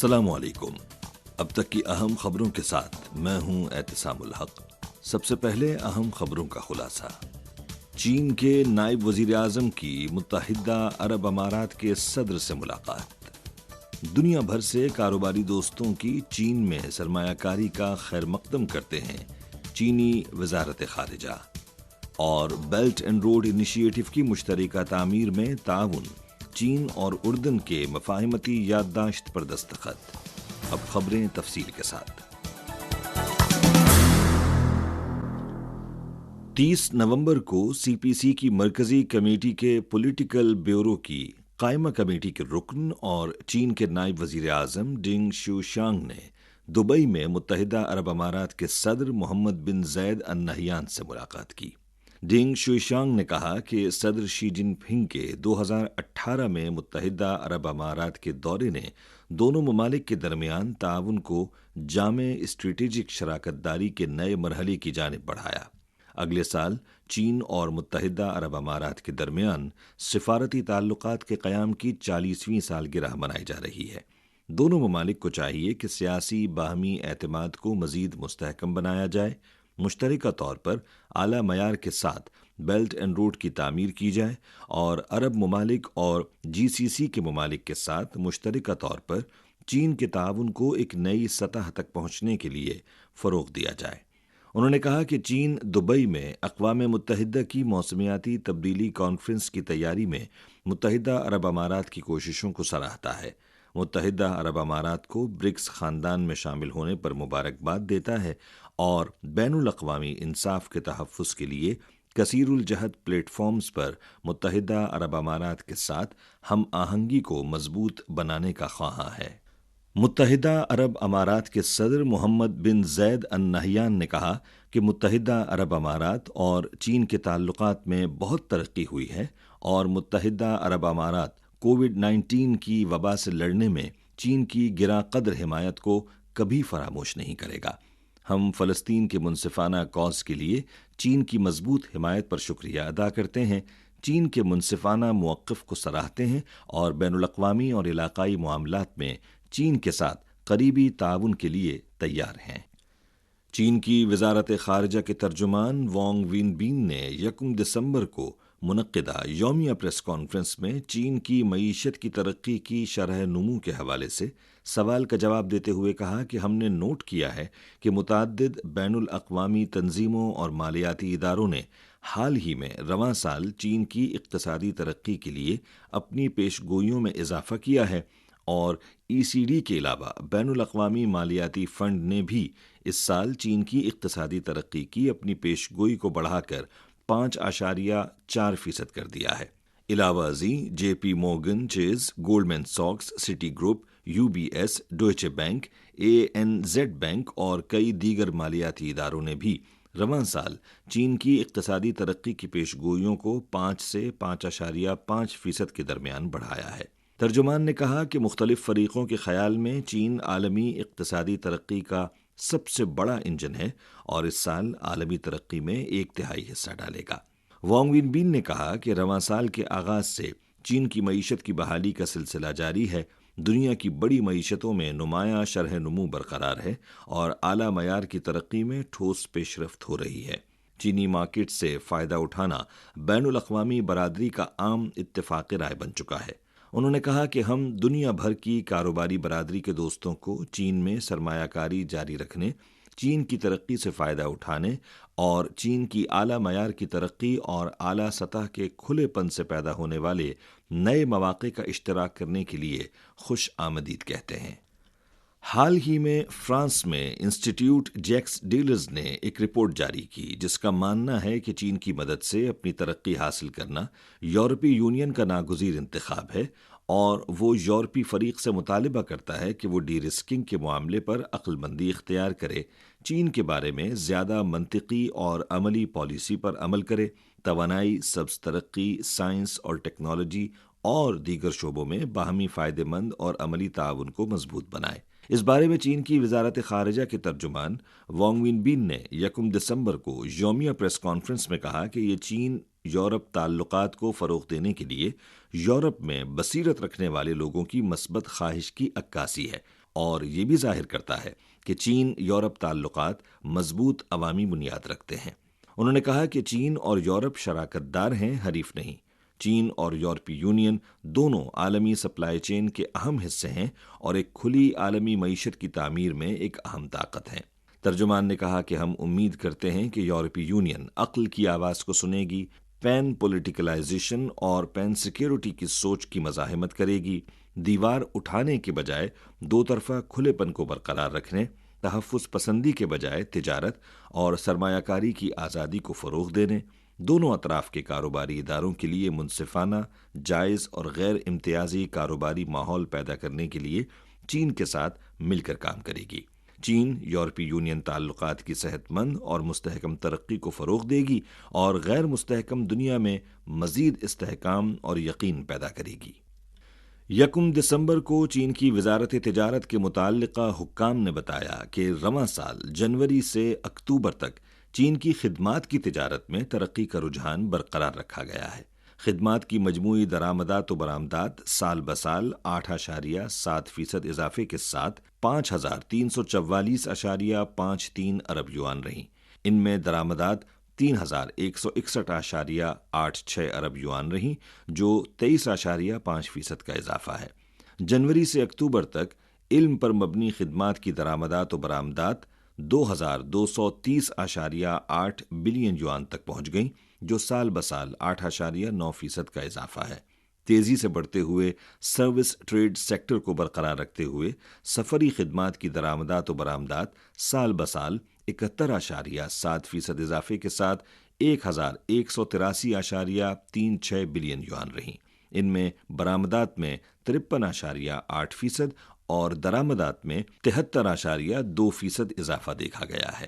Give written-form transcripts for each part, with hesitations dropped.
अस्सलाम वालेकुम। अब तक की अहम खबरों के साथ मैं हूं एहतिसामुल हक। सबसे पहले अहम खबरों का खुलासा। चीन के नायब वजीर आजम की मुत्तहिदा अरब अमारात के सदर से मुलाकात। दुनिया भर से कारोबारी दोस्तों की चीन में सरमायाकारी का खैर मकदम करते हैं चीनी वजारत खारिजा। और बेल्ट एंड रोड इनिशिएटिव की मुश्तरका तामीर में ताउन, चीन और उर्दन के मफाहिमती याददाश्त पर दस्तखत। अब खबरें तफसील के साथ। 30 नवंबर को सीपीसी की मरकजी कमेटी के पॉलिटिकल ब्यूरो की कायमा कमेटी के रुकन और चीन के नायब वजीर आजम डिंग शुशांग ने दुबई में मुत्तहिदा अरब अमारात के सदर मोहम्मद बिन जैद अल नहयान से मुलाकात की। डिंग शुशांग ने कहा कि सदर शी जिनपिंग के 2018 में मुत्तहिदा अरब अमारात के दौरे ने दोनों ममालिक के दरमियान ताउन को जामे स्ट्रेटेजिक शराकतदारी के नए मरहले की जानिब बढ़ाया। अगले साल चीन और मुत्तहिदा अरब अमारात के दरमियान सिफारती ताल्लुकात के क़याम की 40वीं सालगिरह मनाई जा रही है। दोनों ममालिक को चाहिए कि सियासी बाहमी एतमाद को मज़ीद मुस्तहकम बनाया जाए, मुश्तरका तौर पर आला मयार के साथ बेल्ट एंड रोड की तामीर की जाए और अरब ममालिक और जीसीसी के ममालिक के साथ मुश्तरका तौर पर चीन के ताउन को एक नई सतह तक पहुँचने के लिए फ़रोग़ दिया जाए। उन्होंने कहा कि चीन दुबई में अक़वाम मुत्तहिदा की मौसमियाती तब्दीली कॉन्फ्रेंस की तैयारी में मुत्तहिदा अरब अमारात की कोशिशों को सराहता है। मुत्तहिदा अरब अमारात को ब्रिक्स ख़ानदान में शामिल होने पर मुबारकबाद देता है और बैनुल अक़वामी इंसाफ के तहफ़्फ़ुज़ के लिए कसीरुल जहत प्लेटफॉर्म्स पर मुत्तहिदा अरब अमारात के साथ हम आहंगी को मजबूत बनाने का ख्वाहां है। मुत्तहिदा अरब अमारात के सदर मोहम्मद बिन जैद अल नहयान ने कहा कि मुत्तहिदा अरब अमारात और चीन के ताल्लुकात में बहुत तरक्की हुई है और मुत्तहिदा अरब अमारात कोविड-19 की वबा से लड़ने में चीन की गिरा कदर हिमायत को कभी फरामोश नहीं करेगा। हम फ़लस्तीन के मुनसिफाना कौज के लिए चीन की मजबूत हिमायत पर शुक्रिया अदा करते हैं, चीन के मुनसिफाना मौक़िफ़ को सराहते हैं और बैनुल अक़वामी और इलाक़ाई मामलात में चीन के साथ करीबी ताउन के लिए तैयार हैं। चीन की वजारत खारिजा के तर्जुमान वांग विनबिन ने 1 दिसंबर को मुनक्किदा यौमिया प्रेस कॉन्फ्रेंस में चीन की मईशत की तरक्की की शरह नुमू के हवाले से सवाल का जवाब देते हुए कहा कि हमने नोट किया है कि मुतअद्दिद बैनुल अक़वामी तंजीमों और मालियाती इदारों ने हाल ही में रवां साल चीन की इक़्तिसादी तरक्की के लिए अपनी पेशगोइयों में इजाफ़ा किया है और ईसीडी के अलावा बैनुल अक़वामी मालियाती फ़ंड ने भी इस साल चीन की इक़्तिसादी तरक्की की अपनी पेशगोई को बढ़ाकर 5.4% कर दिया है। इलावा अज़ीं जेपी मोर्गन चेज़, गोल्डमैन सॉक्स, Citigroup, UBS, Deutsche bank, ANZ bank और कई दीगर मालियाती इदारों ने भी रवां साल चीन की इक़्तिसादी तरक्की की पेशगोइयों को 5 से 5.5% के दरमियान बढ़ाया है। तर्जुमान ने कहा कि मुख्तलिफ फ़रीक़ों के ख़याल में चीन आलमी इक़्तिसादी तरक्की का सबसे बड़ा इंजन है और इस साल आलमी तरक्की में 1/3 हिस्सा डालेगा। वांग विनबिन ने कहा कि रवां साल के आगाज़ से चीन की मईशत की बहाली का सिलसिला जारी है। दुनिया की बड़ी मईशतों में नुमाया शरह नुमू बरकरार है और आला मयार की तरक्की में ठोस पेशरफ्त हो रही है। चीनी मार्केट से फ़ायदा उठाना बैनुल अक़वामी बरादरी का आम इत्तेफ़ाक़ राय बन चुका है। उन्होंने कहा कि हम दुनिया भर की कारोबारी बरादरी के दोस्तों को चीन में सरमायाकारी जारी रखने, चीन की तरक्की से फ़ायदा उठाने और चीन की आला मयार की तरक्की और आला सतह के खुलेपन से पैदा होने वाले नए मौक़े का इश्तराक करने के लिए खुश आमदीद कहते हैं। हाल ही में फ्रांस में इंस्टीट्यूट जैक्स डीलर्स ने एक रिपोर्ट जारी की जिसका मानना है कि चीन की मदद से अपनी तरक्की हासिल करना यूरोपीय यूनियन का नागुज़ीर इंतखाब है और वो यूरोपीय फ़रीक से मुतालिबा करता है कि वो डी रिस्किंग के मामले पर अक्लमंदी इख्तियार करे, चीन के बारे में ज़्यादा मंतिकी और अमली पॉलिसी पर अमल करे, तवानाई, सब्ज़ तरक्की, साइंस और टेक्नोलॉजी और दीगर शोबों में बाहमी फ़ायदेमंद और अमली ताउन को मजबूत बनाए। इस बारे में चीन की वजारत खारिजा के तर्जुमान वांग विनबिन ने 1 दिसंबर को यौमिया प्रेस कॉन्फ्रेंस में कहा कि ये चीन यूरोप ताल्लुकात को फ़रोग़ देने के लिए यूरोप में बसीरत रखने वाले लोगों की मस्बत ख्वाहिश की अक्कासी है اور یہ بھی ظاہر کرتا ہے کہ چین یورپ تعلقات مضبوط عوامی بنیاد رکھتے ہیں۔ انہوں نے کہا کہ چین اور یورپ شراکت دار ہیں، حریف نہیں۔ چین اور یورپی یونین دونوں عالمی سپلائی چین کے اہم حصے ہیں اور ایک کھلی عالمی معیشت کی تعمیر میں ایک اہم طاقت ہیں۔ ترجمان نے کہا کہ ہم امید کرتے ہیں کہ یورپی یونین عقل کی آواز کو سنے گی، پین پولیٹیکلائزیشن اور پین سیکیورٹی کی سوچ کی مزاحمت کرے گی، دیوار اٹھانے کے بجائے دو طرفہ کھلے پن کو برقرار رکھنے، تحفظ پسندی کے بجائے تجارت اور سرمایہ کاری کی آزادی کو فروغ دینے، دونوں اطراف کے کاروباری اداروں کے لیے منصفانہ، جائز اور غیر امتیازی کاروباری ماحول پیدا کرنے کے لیے چین کے ساتھ مل کر کام کرے گی۔ چین یورپی یونین تعلقات کی صحت مند اور مستحکم ترقی کو فروغ دے گی اور غیر مستحکم دنیا میں مزید استحکام اور یقین پیدا کرے گی۔ 1 دسمبر کو چین کی وزارت تجارت کے متعلقہ حکام نے بتایا کہ رواں سال جنوری سے اکتوبر تک چین کی خدمات کی تجارت میں ترقی کا رجحان برقرار رکھا گیا ہے۔ خدمات کی مجموعی درآمدات و برآمدات سال بسال 8.7% اضافے کے ساتھ 5,344.53 ارب یوان رہیں۔ ان میں درآمدات 3,161.86 ارب یوان رہیں، جو 23.5% کا اضافہ ہے۔ جنوری سے اکتوبر تک علم پر مبنی خدمات کی درآمدات و برآمدات 2,230.8 بلین یوان تک پہنچ گئیں، جو سال بسال 8.9% کا اضافہ ہے۔ تیزی سے بڑھتے ہوئے سروس ٹریڈ سیکٹر کو برقرار رکھتے ہوئے سفری خدمات کی درآمدات و برآمدات سال بسال 71.7% اضافے کے ساتھ 1,183.36 بلین یوان رہیں۔ ان میں برآمدات میں 53.8% اور درآمدات میں 73.2% اضافہ دیکھا گیا ہے۔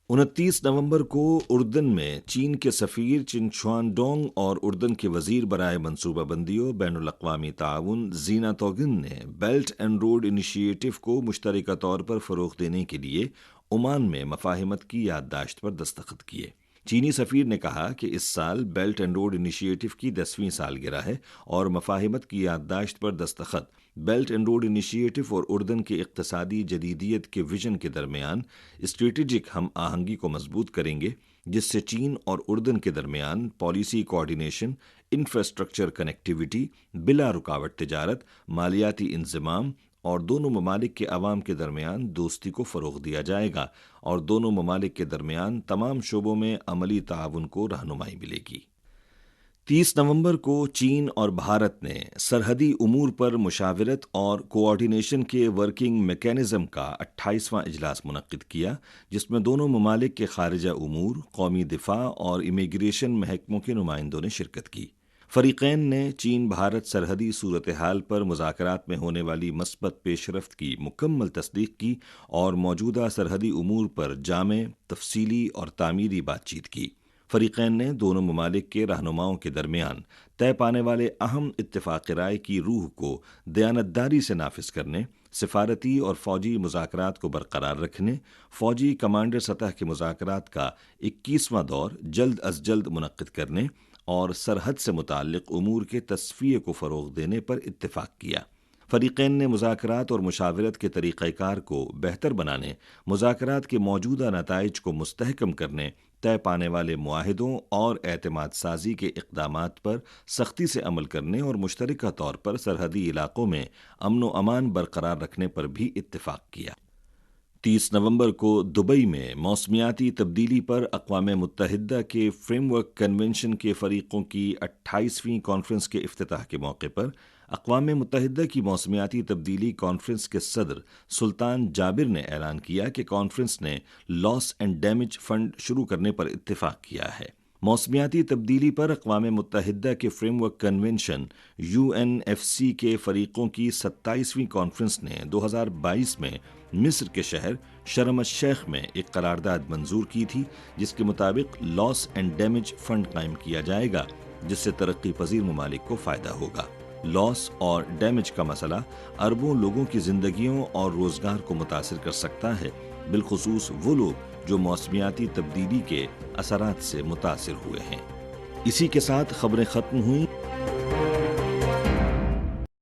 29 نومبر کو اردن میں چین کے سفیر چن چھوان ڈونگ اور اردن کے وزیر برائے منصوبہ بندی و بین الاقوامی تعاون زینا توگن نے بیلٹ اینڈ روڈ انیشیٹو کو مشترکہ طور پر فروغ دینے کے لیے عمان میں مفاہمت کی یادداشت پر دستخط کیے۔ چینی سفیر نے کہا کہ اس سال بیلٹ اینڈ روڈ انیشیٹو کی 10ویں سالگرہ ہے اور مفاہمت کی یادداشت پر دستخط بیلٹ اینڈ روڈ انیشیٹو اور اردن کے اقتصادی جدیدیت کے ویژن کے درمیان اسٹریٹجک ہم آہنگی کو مضبوط کریں گے، جس سے چین اور اردن کے درمیان پالیسی کوآرڈینیشن، انفراسٹرکچر کنیکٹیویٹی، بلا رکاوٹ تجارت، مالیاتی انضمام اور دونوں ممالک کے عوام کے درمیان دوستی کو فروغ دیا جائے گا اور دونوں ممالک کے درمیان تمام شعبوں میں عملی تعاون کو رہنمائی ملے گی۔ 30 نومبر کو چین اور بھارت نے سرحدی امور پر مشاورت اور کوآرڈینیشن کے ورکنگ میکانزم کا 28واں اجلاس منعقد کیا، جس میں دونوں ممالک کے خارجہ امور، قومی دفاع اور امیگریشن محکموں کے نمائندوں نے شرکت کی۔ فریقین نے چین بھارت سرحدی صورتحال پر مذاکرات میں ہونے والی مثبت پیش رفت کی مکمل تصدیق کی اور موجودہ سرحدی امور پر جامع، تفصیلی اور تعمیری بات چیت کی۔ فریقین نے دونوں ممالک کے رہنماؤں کے درمیان طے پانے والے اہم اتفاق رائے کی روح کو دیانتداری سے نافذ کرنے، سفارتی اور فوجی مذاکرات کو برقرار رکھنے، فوجی کمانڈر سطح کے مذاکرات کا 21واں دور جلد از جلد منعقد کرنے اور سرحد سے متعلق امور کے تصفیے کو فروغ دینے پر اتفاق کیا۔ فریقین نے مذاکرات اور مشاورت کے طریقہ کار کو بہتر بنانے، مذاکرات کے موجودہ نتائج کو مستحکم کرنے، طے پانے والے معاہدوں اور اعتماد سازی کے اقدامات پر سختی سے عمل کرنے اور مشترکہ طور پر سرحدی علاقوں میں امن و امان برقرار رکھنے پر بھی اتفاق کیا۔ 30 نومبر کو دبئی میں موسمیاتی تبدیلی پر اقوام متحدہ کے فریم ورک کنونشن کے فریقوں کی 28ویں کانفرنس کے افتتاح کے موقع پر اقوام متحدہ کی موسمیاتی تبدیلی کانفرنس کے صدر سلطان جابر نے اعلان کیا کہ کانفرنس نے لاس اینڈ ڈیمیج فنڈ شروع کرنے پر اتفاق کیا ہے۔ موسمیاتی تبدیلی پر اقوام متحدہ کے فریم ورک کنونشن UNFC کے فریقوں کی 27ویں کانفرنس نے 2022 میں مصر کے شہر شرم الشیخ میں ایک قرارداد منظور کی تھی، جس کے مطابق لاس اینڈ ڈیمیج فنڈ قائم کیا جائے گا، جس سے ترقی پذیر ممالک کو فائدہ ہوگا۔ لاس اور ڈیمیج کا مسئلہ اربوں لوگوں کی زندگیوں اور روزگار کو متاثر کر سکتا ہے، بالخصوص وہ لوگ جو موسمیاتی تبدیلی کے اثرات سے متاثر ہوئے ہیں۔ اسی کے ساتھ خبریں ختم ہوئیں۔